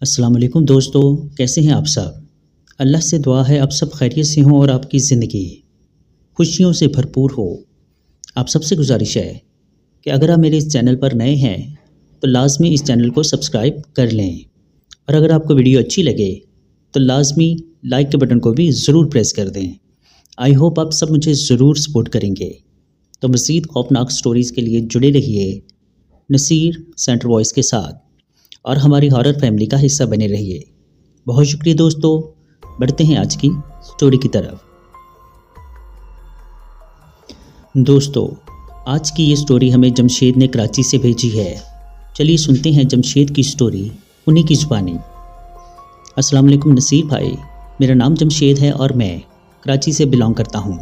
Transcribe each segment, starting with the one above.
السلام علیکم دوستو، کیسے ہیں آپ سب؟ اللہ سے دعا ہے آپ سب خیریت سے ہوں اور آپ کی زندگی خوشیوں سے بھرپور ہو۔ آپ سب سے گزارش ہے کہ اگر آپ میرے اس چینل پر نئے ہیں تو لازمی اس چینل کو سبسکرائب کر لیں، اور اگر آپ کو ویڈیو اچھی لگے تو لازمی لائک کے بٹن کو بھی ضرور پریس کر دیں۔ آئی ہوپ آپ سب مجھے ضرور سپورٹ کریں گے۔ تو مزید خوفناک سٹوریز کے لیے جڑے رہیے نصیر سینٹر وائس کے ساتھ اور ہماری ہارر فیملی کا حصہ بنے رہیے۔ بہت شکریہ دوستو، بڑھتے ہیں آج کی سٹوری کی طرف۔ دوستو، آج کی یہ سٹوری ہمیں جمشید نے کراچی سے بھیجی ہے۔ چلیے سنتے ہیں جمشید کی سٹوری انہی کی زبانی۔ السلام علیکم نصیر بھائی، میرا نام جمشید ہے اور میں کراچی سے بلانگ کرتا ہوں،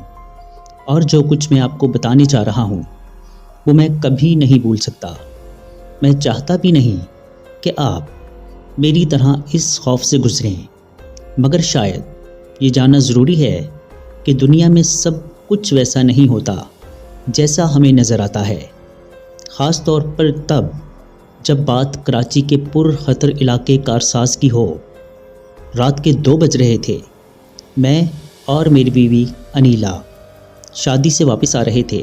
اور جو کچھ میں آپ کو بتانے جا رہا ہوں وہ میں کبھی نہیں بھول سکتا۔ میں چاہتا بھی نہیں کہ آپ میری طرح اس خوف سے گزریں، مگر شاید یہ جاننا ضروری ہے کہ دنیا میں سب کچھ ویسا نہیں ہوتا جیسا ہمیں نظر آتا ہے، خاص طور پر تب جب بات کراچی کے پر خطر علاقے کارساز کی ہو۔ رات کے 2 بج رہے تھے۔ میں اور میری بیوی انیلا شادی سے واپس آ رہے تھے۔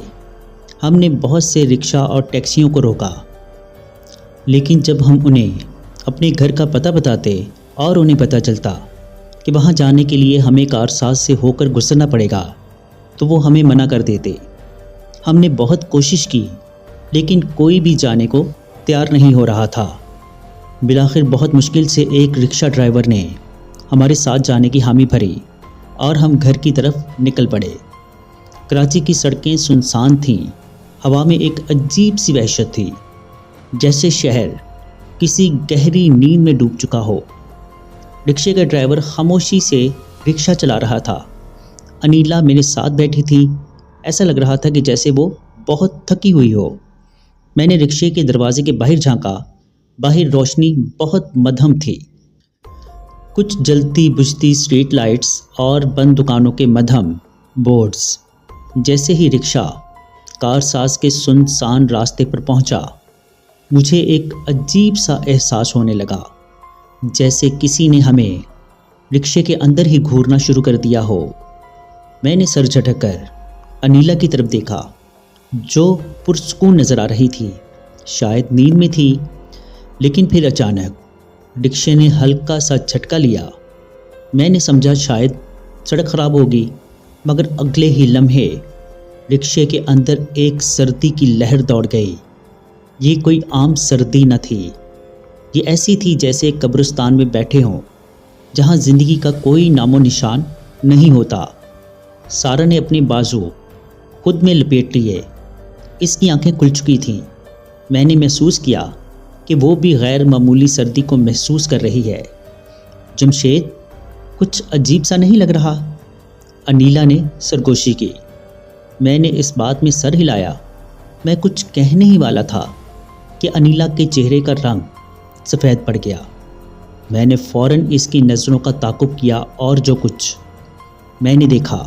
ہم نے بہت سے رکشہ اور ٹیکسیوں کو روکا، لیکن جب ہم انہیں اپنے گھر کا پتہ بتاتے اور انہیں پتہ چلتا کہ وہاں جانے کے لیے ہمیں کارساز سے ہو کر گزرنا پڑے گا تو وہ ہمیں منع کر دیتے۔ ہم نے بہت کوشش کی لیکن کوئی بھی جانے کو تیار نہیں ہو رہا تھا۔ بالآخر بہت مشکل سے ایک رکشہ ڈرائیور نے ہمارے ساتھ جانے کی حامی بھری اور ہم گھر کی طرف نکل پڑے۔ کراچی کی سڑکیں سنسان تھیں، ہوا میں ایک عجیب سی وحشت تھی، جیسے شہر کسی گہری نیند میں ڈوب چکا ہو۔ رکشے کا ڈرائیور خاموشی سے رکشہ چلا رہا تھا۔ انیلا میرے ساتھ بیٹھی تھی۔ ایسا لگ رہا تھا کہ جیسے وہ بہت تھکی ہوئی ہو۔ میں نے رکشے کے دروازے کے باہر جھانکا۔ باہر روشنی بہت مدھم تھی، کچھ جلتی بجھتی اسٹریٹ لائٹس اور بند دکانوں کے مدھم بورڈز۔ جیسے ہی رکشہ کارساز کے سنسان راستے پر پہنچا، مجھے ایک عجیب سا احساس ہونے لگا، جیسے کسی نے ہمیں رکشے کے اندر ہی گھورنا شروع کر دیا ہو۔ میں نے سر جھٹک کر انیلا کی طرف دیکھا، جو پرسکون نظر آ رہی تھی، شاید نیند میں تھی۔ لیکن پھر اچانک رکشے نے ہلکا سا جھٹکا لیا۔ میں نے سمجھا شاید سڑک خراب ہوگی، مگر اگلے ہی لمحے رکشے کے اندر ایک سردی کی لہر دوڑ گئی۔ یہ کوئی عام سردی نہ تھی، یہ ایسی تھی جیسے قبرستان میں بیٹھے ہوں، جہاں زندگی کا کوئی نام و نشان نہیں ہوتا۔ سارا نے اپنے بازو خود میں لپیٹ لیے، اس کی آنکھیں کھل چکی تھیں۔ میں نے محسوس کیا کہ وہ بھی غیر معمولی سردی کو محسوس کر رہی ہے۔ جمشید، کچھ عجیب سا نہیں لگ رہا؟ انیلا نے سرگوشی کی۔ میں نے اس بات میں سر ہلایا۔ میں کچھ کہنے ہی والا تھا کہ انیلا کے چہرے کا رنگ سفید پڑ گیا۔ میں نے فوراً اس کی نظروں کا تعاقب کیا اور جو کچھ میں نے دیکھا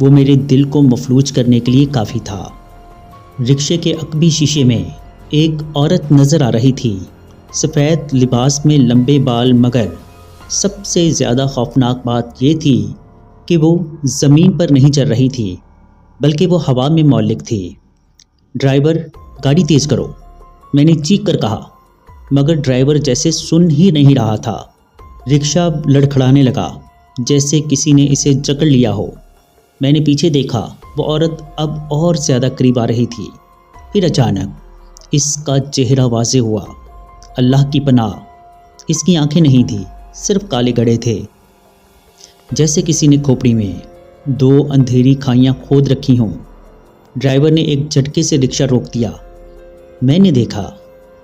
وہ میرے دل کو مفلوج کرنے کے لیے کافی تھا۔ رکشے کے عقبی شیشے میں ایک عورت نظر آ رہی تھی، سفید لباس میں لمبے بال، مگر سب سے زیادہ خوفناک بات یہ تھی کہ وہ زمین پر نہیں چل رہی تھی بلکہ وہ ہوا میں معلق تھی۔ ڈرائیور، گاڑی تیز کرو، میں نے چیخ کر کہا، مگر ڈرائیور جیسے سن ہی نہیں رہا تھا۔ رکشہ لڑکھڑانے لگا جیسے کسی نے اسے جکڑ لیا ہو۔ میں نے پیچھے دیکھا، وہ عورت اب اور زیادہ قریب آ رہی تھی۔ پھر اچانک اس کا چہرہ واضح ہوا۔ اللہ کی پناہ، اس کی آنکھیں نہیں تھیں، صرف کالے گڑھے تھے، جیسے کسی نے کھوپڑی میں 2 اندھیری کھائیاں کھود رکھی ہوں۔ ڈرائیور نے ایک جھٹکے سے رکشہ روک دیا۔ میں نے دیکھا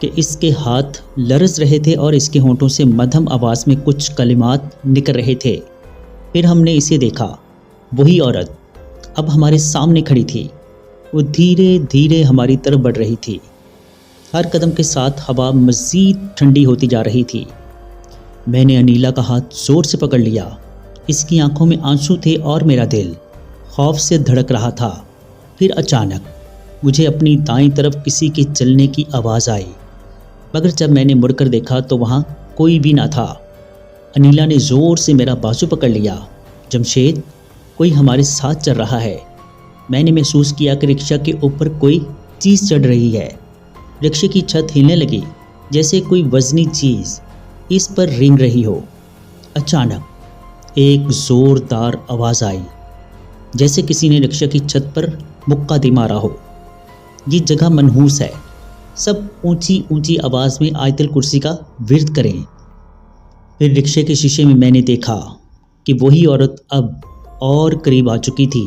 کہ اس کے ہاتھ لرز رہے تھے اور اس کے ہونٹوں سے مدھم آواز میں کچھ کلمات نکل رہے تھے۔ پھر ہم نے اسے دیکھا، وہی عورت اب ہمارے سامنے کھڑی تھی۔ وہ دھیرے دھیرے ہماری طرف بڑھ رہی تھی۔ ہر قدم کے ساتھ ہوا مزید ٹھنڈی ہوتی جا رہی تھی۔ میں نے انیلا کا ہاتھ زور سے پکڑ لیا۔ اس کی آنکھوں میں آنسو تھے اور میرا دل خوف سے دھڑک رہا تھا۔ پھر اچانک مجھے اپنی دائیں طرف کسی کے چلنے کی آواز آئی، مگر جب میں نے مڑ کر دیکھا تو وہاں کوئی بھی نہ تھا۔ انیلا نے زور سے میرا بازو پکڑ لیا۔ جمشید، کوئی ہمارے ساتھ چل رہا ہے۔ میں نے محسوس کیا کہ رکشہ کے اوپر کوئی چیز چڑھ رہی ہے۔ رکشے کی چھت ہلنے لگی جیسے کوئی وزنی چیز اس پر رینگ رہی ہو۔ اچانک ایک زوردار آواز آئی، جیسے کسی نے رکشہ کی چھت پر مکہ دے مارا ہو۔ یہ جگہ منحوس ہے، سب اونچی اونچی آواز میں آیت الکرسی کا ورد کریں۔ پھر رکشے کے شیشے میں میں نے دیکھا کہ وہی عورت اب اور قریب آ چکی تھی۔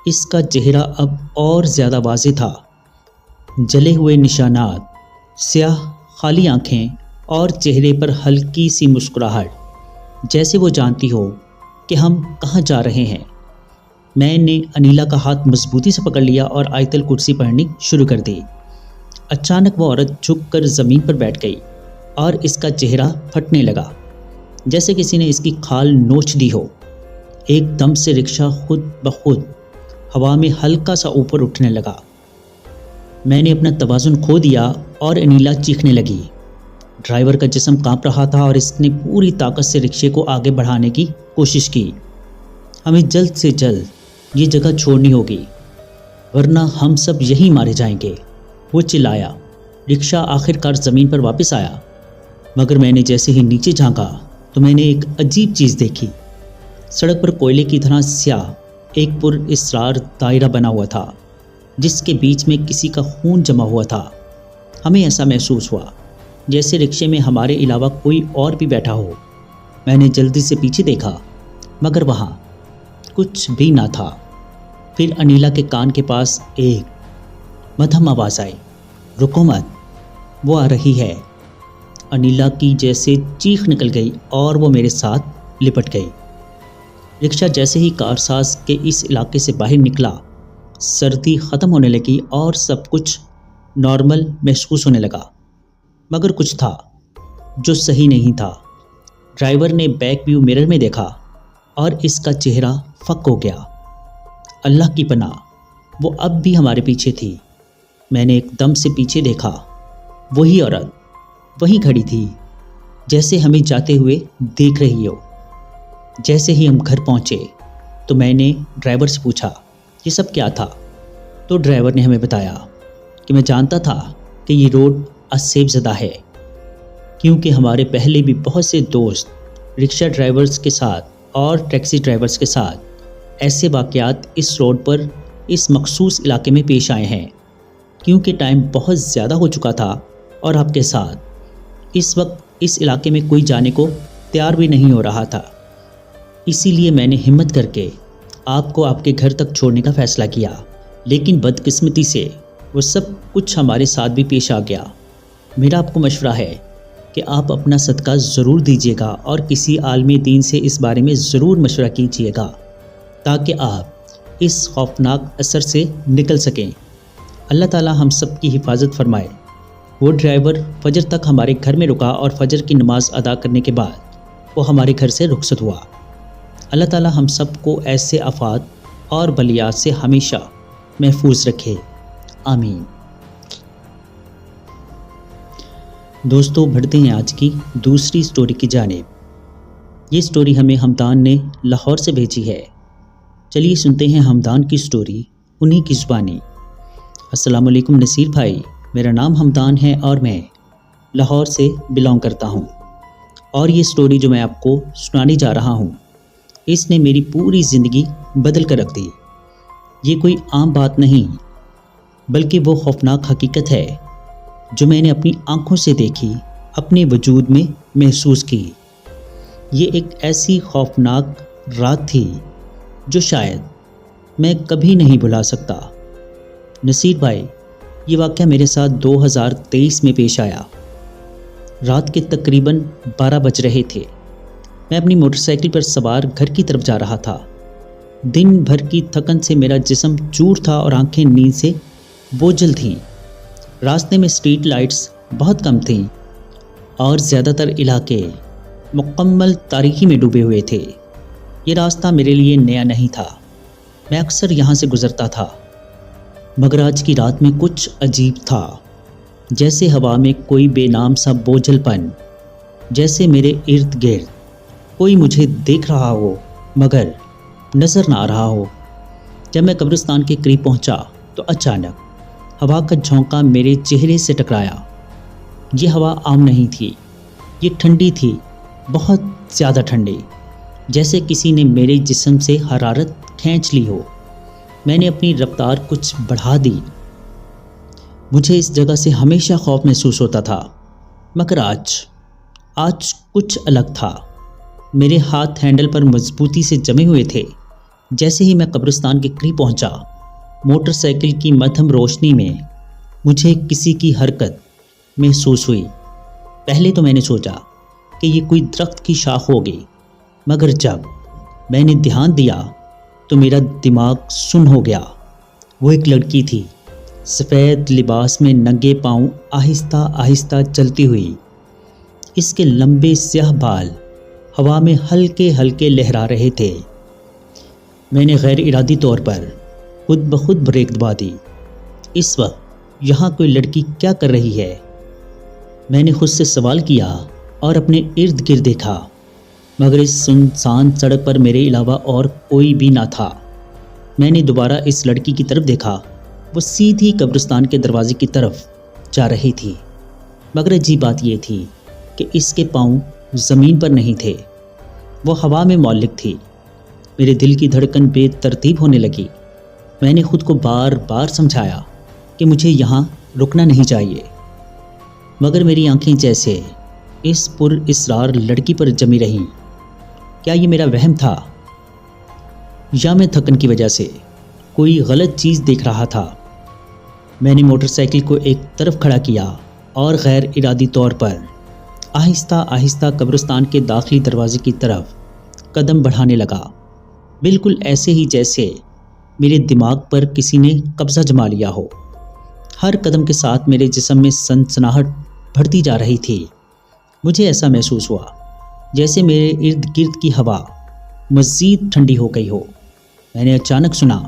اس کا چہرہ اب اور زیادہ واضح تھا، جلے ہوئے نشانات، سیاہ خالی آنکھیں اور چہرے پر ہلکی سی مسکراہٹ، جیسے وہ جانتی ہو کہ ہم کہاں جا رہے ہیں۔ میں نے انیلا کا ہاتھ مضبوطی سے پکڑ لیا اور آیت الکرسی پڑھنی شروع کر دی۔ اچانک وہ عورت جھک کر زمین پر بیٹھ گئی اور اس کا چہرہ پھٹنے لگا، جیسے کسی نے اس کی کھال نوچ دی ہو۔ ایک دم سے رکشہ خود بخود ہوا میں ہلکا سا اوپر اٹھنے لگا۔ میں نے اپنا توازن کھو دیا اور انیلا چیخنے لگی۔ ڈرائیور کا جسم کانپ رہا تھا اور اس نے پوری طاقت سے رکشے کو آگے بڑھانے کی کوشش کی۔ ہمیں جلد سے جلد یہ جگہ چھوڑنی ہوگی، ورنہ ہم سب یہیں مارے جائیں گے، وہ چلایا۔ رکشہ آخر کار زمین پر واپس آیا، مگر میں نے جیسے ہی نیچے جھانکا تو میں نے ایک عجیب چیز دیکھی۔ سڑک پر کوئلے کی طرح سیاہ ایک پر اسرار دائرہ بنا ہوا تھا، جس کے بیچ میں کسی کا خون جمع ہوا تھا۔ ہمیں ایسا محسوس ہوا جیسے رکشے میں ہمارے علاوہ کوئی اور بھی بیٹھا ہو۔ میں نے جلدی سے پیچھے دیکھا، مگر وہاں کچھ بھی نہ تھا۔ پھر انیلا کے کان کے پاس ایک مدھم آواز آئی، رکو مت، وہ آ رہی ہے۔ انیلا کی جیسے چیخ نکل گئی اور وہ میرے ساتھ لپٹ گئی۔ رکشہ جیسے ہی کارساز کے اس علاقے سے باہر نکلا، سردی ختم ہونے لگی اور سب کچھ نارمل محسوس ہونے لگا، مگر کچھ تھا جو صحیح نہیں تھا۔ ڈرائیور نے بیک ویو مرر میں دیکھا اور اس کا چہرہ فک ہو گیا۔ اللہ کی پناہ، وہ اب بھی ہمارے پیچھے تھی۔ میں نے ایک دم سے پیچھے دیکھا، وہی عورت وہیں کھڑی تھی، جیسے ہمیں جاتے ہوئے دیکھ رہی ہو۔ جیسے ہی ہم گھر پہنچے تو میں نے ڈرائیور سے پوچھا یہ سب کیا تھا، تو ڈرائیور نے ہمیں بتایا کہ میں جانتا تھا کہ یہ روڈ اسیف زدہ ہے، کیونکہ ہمارے پہلے بھی بہت سے دوست رکشہ ڈرائیورز کے ساتھ اور ٹیکسی ڈرائیورز کے ساتھ ایسے واقعات اس روڈ پر اس مخصوص علاقے میں پیش آئے ہیں۔ کیونکہ ٹائم بہت زیادہ ہو چکا تھا اور آپ کے ساتھ اس وقت اس علاقے میں کوئی جانے کو تیار بھی نہیں ہو رہا تھا، اسی لیے میں نے ہمت کر کے آپ کو آپ کے گھر تک چھوڑنے کا فیصلہ کیا۔ لیکن بدقسمتی سے وہ سب کچھ ہمارے ساتھ بھی پیش آ گیا۔ میرا آپ کو مشورہ ہے کہ آپ اپنا صدقہ ضرور دیجیے گا اور کسی عالم دین سے اس بارے میں ضرور مشورہ کیجیے گا، تاکہ آپ اس خوفناک اثر سے نکل سکیں۔ اللہ تعالی ہم سب کی حفاظت فرمائے۔ وہ ڈرائیور فجر تک ہمارے گھر میں رکا اور فجر کی نماز ادا کرنے کے بعد وہ ہمارے گھر سے رخصت ہوا۔ اللہ تعالی ہم سب کو ایسے آفات اور بلیات سے ہمیشہ محفوظ رکھے، آمین۔ دوستو، بڑھتے ہیں آج کی دوسری سٹوری کی جانب۔ یہ سٹوری ہمیں ہمدان نے لاہور سے بھیجی ہے۔ چلیے سنتے ہیں ہمدان کی سٹوری انہی کی زبانی۔ السلام علیکم نصیر بھائی، میرا نام ہمدان ہے اور میں لاہور سے بلانگ کرتا ہوں، اور یہ سٹوری جو میں آپ کو سنانے جا رہا ہوں اس نے میری پوری زندگی بدل کر رکھ دی۔ یہ کوئی عام بات نہیں، بلکہ وہ خوفناک حقیقت ہے جو میں نے اپنی آنکھوں سے دیکھی، اپنے وجود میں محسوس کی۔ یہ ایک ایسی خوفناک رات تھی جو شاید میں کبھی نہیں بھلا سکتا۔ نصیر بھائی، یہ واقعہ میرے ساتھ 2023 میں پیش آیا۔ رات کے تقریباً 12 بج رہے تھے۔ میں اپنی موٹر سائیکل پر سوار گھر کی طرف جا رہا تھا۔ دن بھر کی تھکن سے میرا جسم چور تھا اور آنکھیں نیند سے بوجھل تھیں۔ راستے میں اسٹریٹ لائٹس بہت کم تھیں اور زیادہ تر علاقے مکمل تاریکی میں ڈوبے ہوئے تھے۔ یہ راستہ میرے لیے نیا نہیں تھا، میں اکثر یہاں سے گزرتا تھا، مگر آج کی رات میں کچھ عجیب تھا، جیسے ہوا میں کوئی بے نام سا بوجھل پن، جیسے میرے ارد گرد کوئی مجھے دیکھ رہا ہو مگر نظر نہ آ رہا ہو۔ جب میں قبرستان کے قریب پہنچا تو اچانک ہوا کا جھونکا میرے چہرے سے ٹکرایا۔ یہ ہوا عام نہیں تھی، یہ ٹھنڈی تھی، بہت زیادہ ٹھنڈی، جیسے کسی نے میرے جسم سے حرارت کھینچ لی ہو۔ میں نے اپنی رفتار کچھ بڑھا دی۔ مجھے اس جگہ سے ہمیشہ خوف محسوس ہوتا تھا، مگر آج کچھ الگ تھا۔ میرے ہاتھ ہینڈل پر مضبوطی سے جمے ہوئے تھے۔ جیسے ہی میں قبرستان کے قریب پہنچا، موٹر سائیکل کی مدھم روشنی میں مجھے کسی کی حرکت محسوس ہوئی۔ پہلے تو میں نے سوچا کہ یہ کوئی درخت کی شاخ ہوگی، مگر جب میں نے دھیان دیا تو میرا دماغ سن ہو گیا۔ وہ ایک لڑکی تھی، سفید لباس میں ننگے پاؤں آہستہ آہستہ چلتی ہوئی۔ اس کے لمبے سیاہ بال ہوا میں ہلکے ہلکے لہرا رہے تھے۔ میں نے غیر ارادی طور پر خود بخود بریک دبا دی۔ اس وقت یہاں کوئی لڑکی کیا کر رہی ہے؟ میں نے خود سے سوال کیا اور اپنے ارد گرد دیکھا، مگر اس سنسان سڑک پر میرے علاوہ اور کوئی بھی نہ تھا۔ میں نے دوبارہ اس لڑکی کی طرف دیکھا، وہ سیدھی قبرستان کے دروازے کی طرف جا رہی تھی، مگر عجیب بات یہ تھی کہ اس کے پاؤں زمین پر نہیں تھے، وہ ہوا میں معلق تھی۔ میرے دل کی دھڑکن بے ترتیب ہونے لگی۔ میں نے خود کو بار بار سمجھایا کہ مجھے یہاں رکنا نہیں چاہیے، مگر میری آنکھیں جیسے اس پر اصرار لڑکی پر جمی رہیں۔ کیا یہ میرا وہم تھا یا میں تھکن کی وجہ سے کوئی غلط چیز دیکھ رہا تھا؟ میں نے موٹر سائیکل کو ایک طرف کھڑا کیا اور غیر ارادی طور پر آہستہ آہستہ قبرستان کے داخلی دروازے کی طرف قدم بڑھانے لگا، بالکل ایسے ہی جیسے میرے دماغ پر کسی نے قبضہ جما لیا ہو۔ ہر قدم کے ساتھ میرے جسم میں سنسناہٹ بڑھتی جا رہی تھی۔ مجھے ایسا محسوس ہوا جیسے میرے ارد گرد کی ہوا مزید ٹھنڈی ہو گئی ہو۔ میں نے اچانک سنا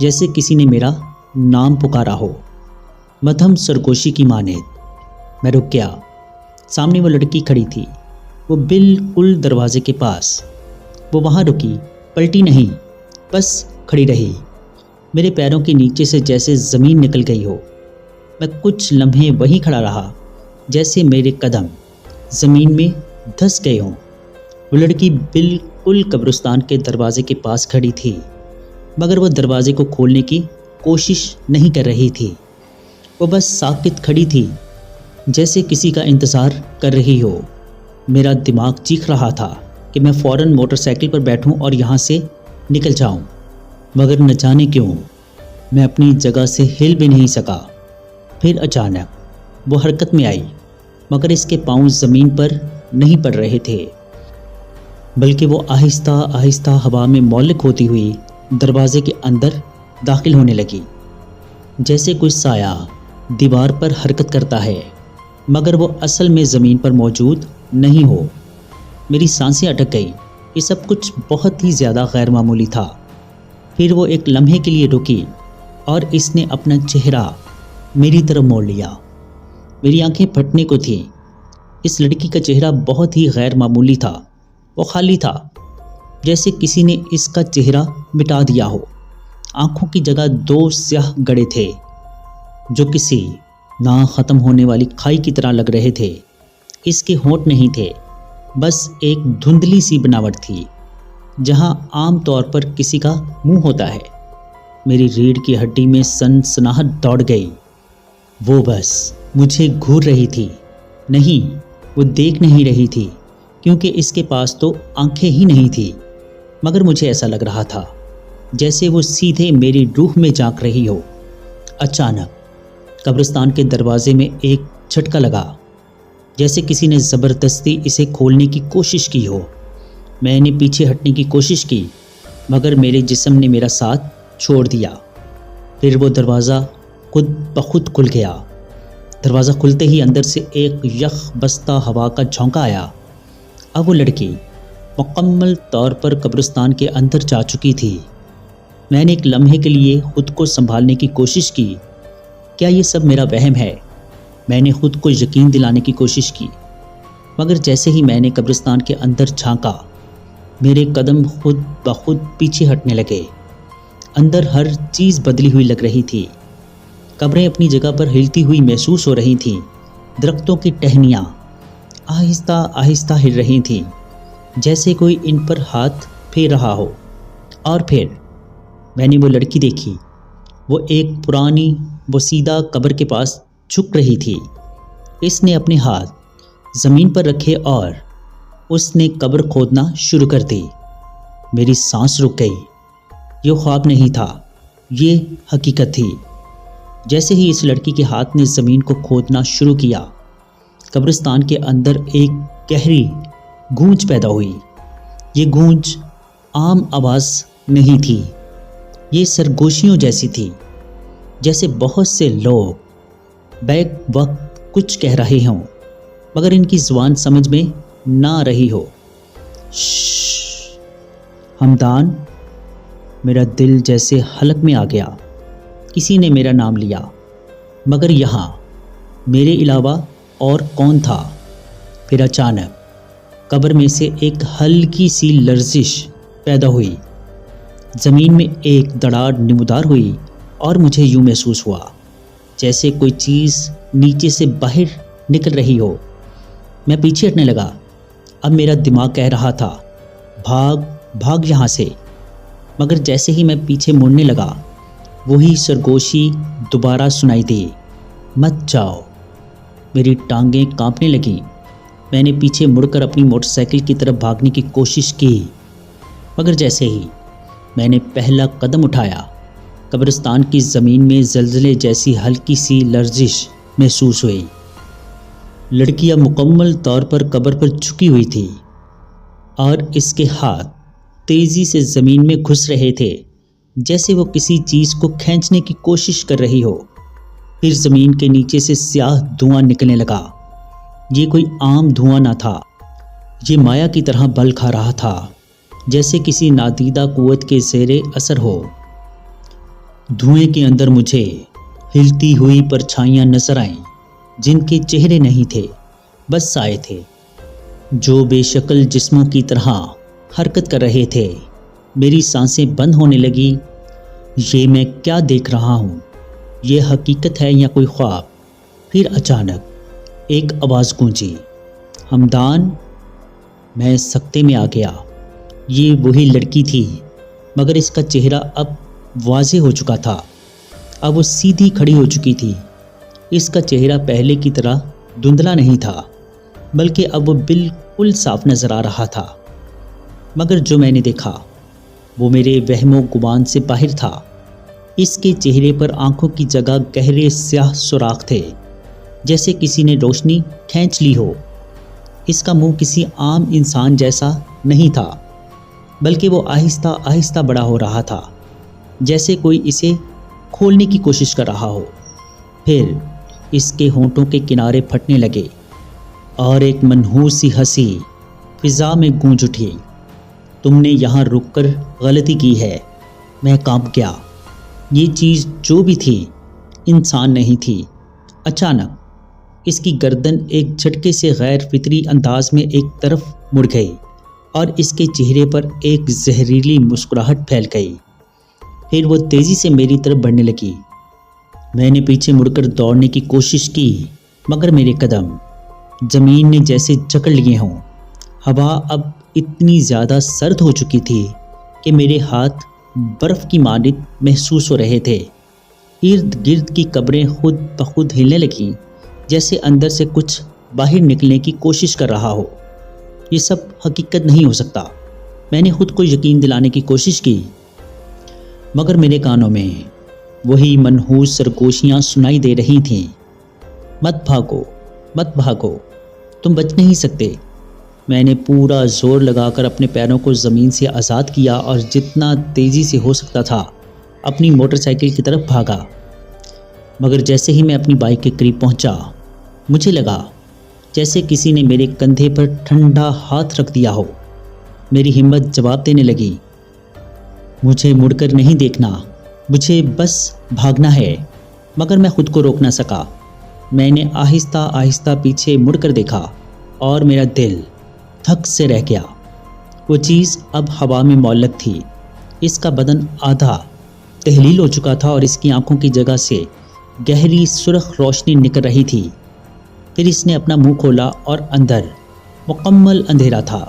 جیسے کسی نے میرا نام پکارا ہو، مدھم سرگوشی کی مانند۔ میں رک گیا۔ سامنے وہ لڑکی کھڑی تھی، وہ بالکل دروازے کے پاس۔ وہ وہاں رکی، پلٹی نہیں، بس کھڑی رہی۔ میرے پیروں کے نیچے سے جیسے زمین نکل گئی ہو۔ میں کچھ لمحے وہیں کھڑا رہا، جیسے میرے قدم زمین میں دھس گئے ہوں۔ وہ لڑکی بالکل قبرستان کے دروازے کے پاس کھڑی تھی، مگر وہ دروازے کو کھولنے کی کوشش نہیں کر رہی تھی۔ وہ بس ساکت کھڑی تھی، جیسے کسی کا انتظار کر رہی ہو۔ میرا دماغ چیخ رہا تھا کہ میں فوراً موٹر سائیکل پر بیٹھوں اور یہاں سے نکل جاؤں، مگر نہ جانے کیوں میں اپنی جگہ سے ہل بھی نہیں سکا۔ پھر اچانک وہ حرکت میں آئی، مگر اس کے پاؤں زمین پر نہیں پڑ رہے تھے، بلکہ وہ آہستہ آہستہ ہوا میں معلق ہوتی ہوئی دروازے کے اندر داخل ہونے لگی، جیسے کوئی سایہ دیوار پر حرکت کرتا ہے مگر وہ اصل میں زمین پر موجود نہیں ہو۔ میری سانسیں اٹک گئی۔ یہ سب کچھ بہت ہی زیادہ غیر معمولی تھا۔ پھر وہ ایک لمحے کے لیے رکی اور اس نے اپنا چہرہ میری طرف موڑ لیا۔ میری آنکھیں پھٹنے کو تھیں۔ اس لڑکی کا چہرہ بہت ہی غیر معمولی تھا، وہ خالی تھا، جیسے کسی نے اس کا چہرہ مٹا دیا ہو۔ آنکھوں کی جگہ دو سیاہ گڑھے تھے جو کسی نہ ختم ہونے والی کھائی کی طرح لگ رہے تھے۔ اس کے ہونٹ نہیں تھے، بس ایک دھندلی سی بناوٹ تھی جہاں عام طور پر کسی کا منہ ہوتا ہے۔ میری ریڑھ کی ہڈی میں سنسناہٹ دوڑ گئی۔ وہ بس مجھے گھور رہی تھی، نہیں وہ دیکھ نہیں رہی تھی، کیونکہ اس کے پاس تو آنکھیں ہی نہیں تھی، مگر مجھے ایسا لگ رہا تھا جیسے وہ سیدھے میری روح میں جھانک رہی ہو۔ اچانک قبرستان کے دروازے میں ایک جھٹکا لگا، جیسے کسی نے زبردستی اسے کھولنے کی کوشش کی ہو۔ میں نے پیچھے ہٹنے کی کوشش کی، مگر میرے جسم نے میرا ساتھ چھوڑ دیا۔ پھر وہ دروازہ خود بخود کھل گیا۔ دروازہ کھلتے ہی اندر سے ایک یخ بستہ ہوا کا جھونکا آیا۔ اب وہ لڑکی مکمل طور پر قبرستان کے اندر جا چکی تھی۔ میں نے ایک لمحے کے لیے خود کو سنبھالنے کی کوشش کی۔ کیا یہ سب میرا وہم ہے؟ میں نے خود کو یقین دلانے کی کوشش کی، مگر جیسے ہی میں نے قبرستان کے اندر جھانکا، میرے قدم خود بخود پیچھے ہٹنے لگے۔ اندر ہر چیز بدلی ہوئی لگ رہی تھی۔ قبریں اپنی جگہ پر ہلتی ہوئی محسوس ہو رہی تھیں۔ درختوں کی ٹہنیاں آہستہ آہستہ ہل رہی تھیں، جیسے کوئی ان پر ہاتھ پھیر رہا ہو۔ اور پھر میں نے وہ لڑکی دیکھی۔ وہ ایک پرانی بوسیدہ قبر کے پاس جھک رہی تھی۔ اس نے اپنے ہاتھ زمین پر رکھے اور اس نے قبر کھودنا شروع کر دی۔ میری سانس رک گئی۔ یہ خواب نہیں تھا، یہ حقیقت تھی۔ جیسے ہی اس لڑکی کے ہاتھ نے زمین کو کھودنا شروع کیا، قبرستان کے اندر ایک گہری گونج پیدا ہوئی۔ یہ گونج عام آواز نہیں تھی، یہ سرگوشیوں جیسی تھی، جیسے بہت سے لوگ بیک وقت کچھ کہہ رہے ہوں مگر ان کی زبان سمجھ میں نہ آ رہی ہو۔ شش ہمدان، میرا دل جیسے حلق میں آ گیا۔ کسی نے میرا نام لیا، مگر یہاں میرے علاوہ اور کون تھا؟ پھر اچانک قبر میں سے ایک ہلکی سی لرزش پیدا ہوئی۔ زمین میں ایک دراڑ نمودار ہوئی اور مجھے یوں محسوس ہوا جیسے کوئی چیز نیچے سے باہر نکل رہی ہو۔ میں پیچھے ہٹنے لگا۔ اب میرا دماغ کہہ رہا تھا، بھاگ بھاگ یہاں سے، مگر جیسے ہی میں پیچھے مڑنے لگا، وہی سرگوشی دوبارہ سنائی دی، مت جاؤ۔ میری ٹانگیں کانپنے لگیں۔ میں نے پیچھے مڑ کر اپنی موٹر سائیکل کی طرف بھاگنے کی کوشش کی، مگر جیسے ہی میں نے پہلا قدم اٹھایا، قبرستان کی زمین میں زلزلے جیسی ہلکی سی لرزش محسوس ہوئی۔ لڑکی اب مکمل طور پر قبر پر جھکی ہوئی تھی اور اس کے ہاتھ تیزی سے زمین میں گھس رہے تھے، جیسے وہ کسی چیز کو کھینچنے کی کوشش کر رہی ہو۔ پھر زمین کے نیچے سے سیاہ دھواں نکلنے لگا۔ یہ کوئی عام دھواں نہ تھا، یہ مایا کی طرح بل کھا رہا تھا، جیسے کسی نادیدہ قوت کے زیر اثر ہو۔ دھوئیں کے اندر مجھے ہلتی ہوئی پرچھائیاں نظر آئیں، جن کے چہرے نہیں تھے، بس سائے تھے جو بے شکل جسموں کی طرح حرکت کر رہے تھے۔ میری سانسیں بند ہونے لگی۔ یہ میں کیا دیکھ رہا ہوں؟ یہ حقیقت ہے یا کوئی خواب؟ پھر اچانک ایک آواز گونجی، ہمدان۔ میں سکتے میں آ گیا۔ یہ وہی لڑکی تھی، مگر اس کا چہرہ اب واضح ہو چکا تھا۔ اب وہ سیدھی کھڑی ہو چکی تھی۔ اس کا چہرہ پہلے کی طرح دھندلا نہیں تھا، بلکہ اب وہ بالکل صاف نظر آ رہا تھا۔ مگر جو میں نے دیکھا وہ میرے وہم و گمان سے باہر تھا۔ اس کے چہرے پر آنکھوں کی جگہ گہرے سیاہ سوراخ تھے، جیسے کسی نے روشنی کھینچ لی ہو۔ اس کا منہ کسی عام انسان جیسا نہیں تھا، بلکہ وہ آہستہ آہستہ بڑا ہو رہا تھا، جیسے کوئی اسے کھولنے کی کوشش کر رہا ہو۔ پھر اس کے ہونٹوں کے کنارے پھٹنے لگے اور ایک منحوس سی ہنسی فضا میں گونج اٹھی۔ تم نے یہاں رک کر غلطی کی ہے۔ میں کانپ گیا۔ یہ چیز جو بھی تھی انسان نہیں تھی۔ اچانک اس کی گردن ایک جھٹکے سے غیر فطری انداز میں ایک طرف مڑ گئی اور اس کے چہرے پر ایک زہریلی مسکراہٹ پھیل گئی۔ پھر وہ تیزی سے میری طرف بڑھنے لگی۔ میں نے پیچھے مڑ کر دوڑنے کی کوشش کی، مگر میرے قدم زمین نے جیسے جکڑ لیے ہوں۔ ہوا اب اتنی زیادہ سرد ہو چکی تھی کہ میرے ہاتھ برف کی مانند محسوس ہو رہے تھے۔ ارد گرد کی قبریں خود بخود ہلنے لگیں، جیسے اندر سے کچھ باہر نکلنے کی کوشش کر رہا ہو۔ یہ سب حقیقت نہیں ہو سکتا، میں نے خود کو یقین دلانے کی کوشش کی، مگر میرے کانوں میں وہی منحوس سرگوشیاں سنائی دے رہی تھیں، مت بھاگو، مت بھاگو، تم بچ نہیں سکتے۔ میں نے پورا زور لگا کر اپنے پیروں کو زمین سے آزاد کیا اور جتنا تیزی سے ہو سکتا تھا اپنی موٹر سائیکل کی طرف بھاگا۔ مگر جیسے ہی میں اپنی بائک کے قریب پہنچا، مجھے لگا جیسے کسی نے میرے کندھے پر ٹھنڈا ہاتھ رکھ دیا ہو۔ میری ہمت جواب دینے لگی، مجھے مڑ کر نہیں دیکھنا، مجھے بس بھاگنا ہے۔ مگر میں خود کو روک نہ سکا۔ میں نے آہستہ آہستہ پیچھے مڑ کر دیکھا اور میرا دل دھک سے رہ گیا۔ وہ چیز اب ہوا میں معلق تھی۔ اس کا بدن آدھا تحلیل ہو چکا تھا اور اس کی آنکھوں کی جگہ سے گہری سرخ روشنی نکل رہی تھی۔ پھر اس نے اپنا منہ کھولا اور اندر مکمل اندھیرا تھا،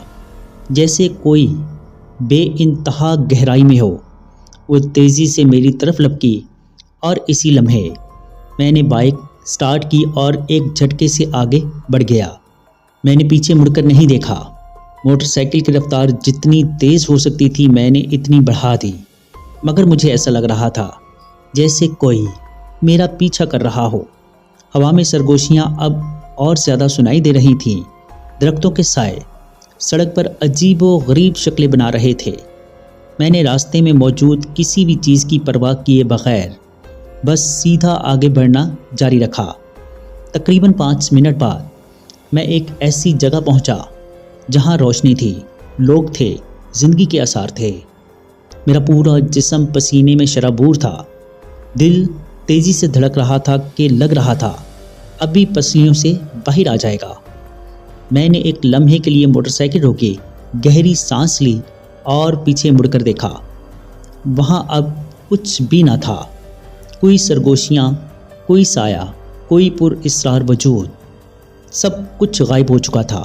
جیسے کوئی بے انتہا گہرائی میں ہو۔ وہ تیزی سے میری طرف لپکی اور اسی لمحے میں نے بائک سٹارٹ کی اور ایک جھٹکے سے آگے بڑھ گیا۔ میں نے پیچھے مڑ کر نہیں دیکھا۔ موٹر سائیکل کی رفتار جتنی تیز ہو سکتی تھی میں نے اتنی بڑھا دی، مگر مجھے ایسا لگ رہا تھا جیسے کوئی میرا پیچھا کر رہا ہو۔ ہوا میں سرگوشیاں اب اور زیادہ سنائی دے رہی تھیں۔ درختوں کے سائے سڑک پر عجیب و غریب شکلیں بنا رہے تھے۔ میں نے راستے میں موجود کسی بھی چیز کی پرواہ کیے بغیر بس سیدھا آگے بڑھنا جاری رکھا۔ تقریباً 5 منٹ بعد میں ایک ایسی جگہ پہنچا جہاں روشنی تھی، لوگ تھے، زندگی کے آثار تھے۔ میرا پورا جسم پسینے میں شرابور تھا۔ دل تیزی سے دھڑک رہا تھا کہ لگ رہا تھا ابھی پسلیوں سے باہر آ جائے گا۔ میں نے ایک لمحے کے لیے موٹر سائیکل روکی، گہری سانس لی اور پیچھے مڑ کر دیکھا۔ وہاں اب کچھ بھی نہ تھا، کوئی سرگوشیاں، کوئی سایہ، کوئی پر اسرار وجود۔ سب کچھ غائب ہو چکا تھا،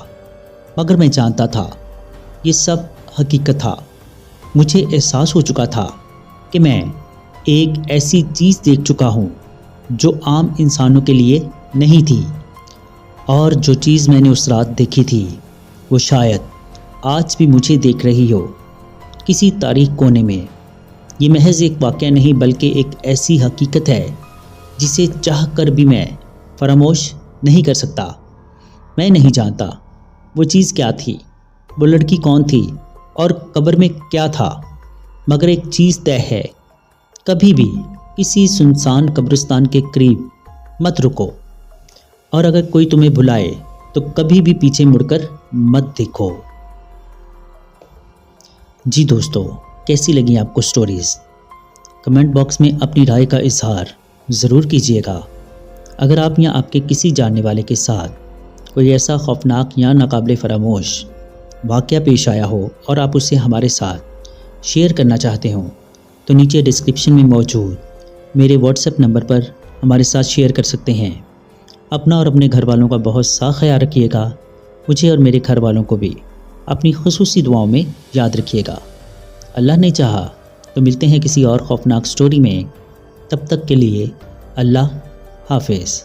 مگر میں جانتا تھا یہ سب حقیقت تھا۔ مجھے احساس ہو چکا تھا کہ میں ایک ایسی چیز دیکھ چکا ہوں جو عام انسانوں کے لیے نہیں تھی، اور جو چیز میں نے اس رات دیکھی تھی وہ شاید آج بھی مجھے دیکھ رہی ہو کسی تاریک کونے میں۔ یہ محض ایک واقعہ نہیں بلکہ ایک ایسی حقیقت ہے جسے چاہ کر بھی میں فراموش نہیں کر سکتا۔ میں نہیں جانتا وہ چیز کیا تھی، وہ لڑکی کون تھی اور قبر میں کیا تھا، مگر ایک چیز طے ہے، کبھی بھی کسی سنسان قبرستان کے قریب مت رکو، اور اگر کوئی تمہیں بلائے تو کبھی بھی پیچھے مڑ کر مت دیکھو۔ جی دوستو، کیسی لگیں آپ کو سٹوریز؟ کمنٹ باکس میں اپنی رائے کا اظہار ضرور کیجیے گا۔ اگر آپ یا آپ کے کسی جاننے والے کے ساتھ کوئی ایسا خوفناک یا ناقابل فراموش واقعہ پیش آیا ہو اور آپ اسے ہمارے ساتھ شیئر کرنا چاہتے ہوں تو نیچے ڈسکرپشن میں موجود میرے واٹس ایپ نمبر پر ہمارے ساتھ شیئر کر سکتے ہیں۔ اپنا اور اپنے گھر والوں کا بہت سا خیال رکھیے گا۔ مجھے اور میرے گھر والوں کو بھی اپنی خصوصی دعاؤں میں یاد رکھیے گا۔ اللہ نے چاہا تو ملتے ہیں کسی اور خوفناک سٹوری میں۔ تب تک کے لیے اللہ حافظ۔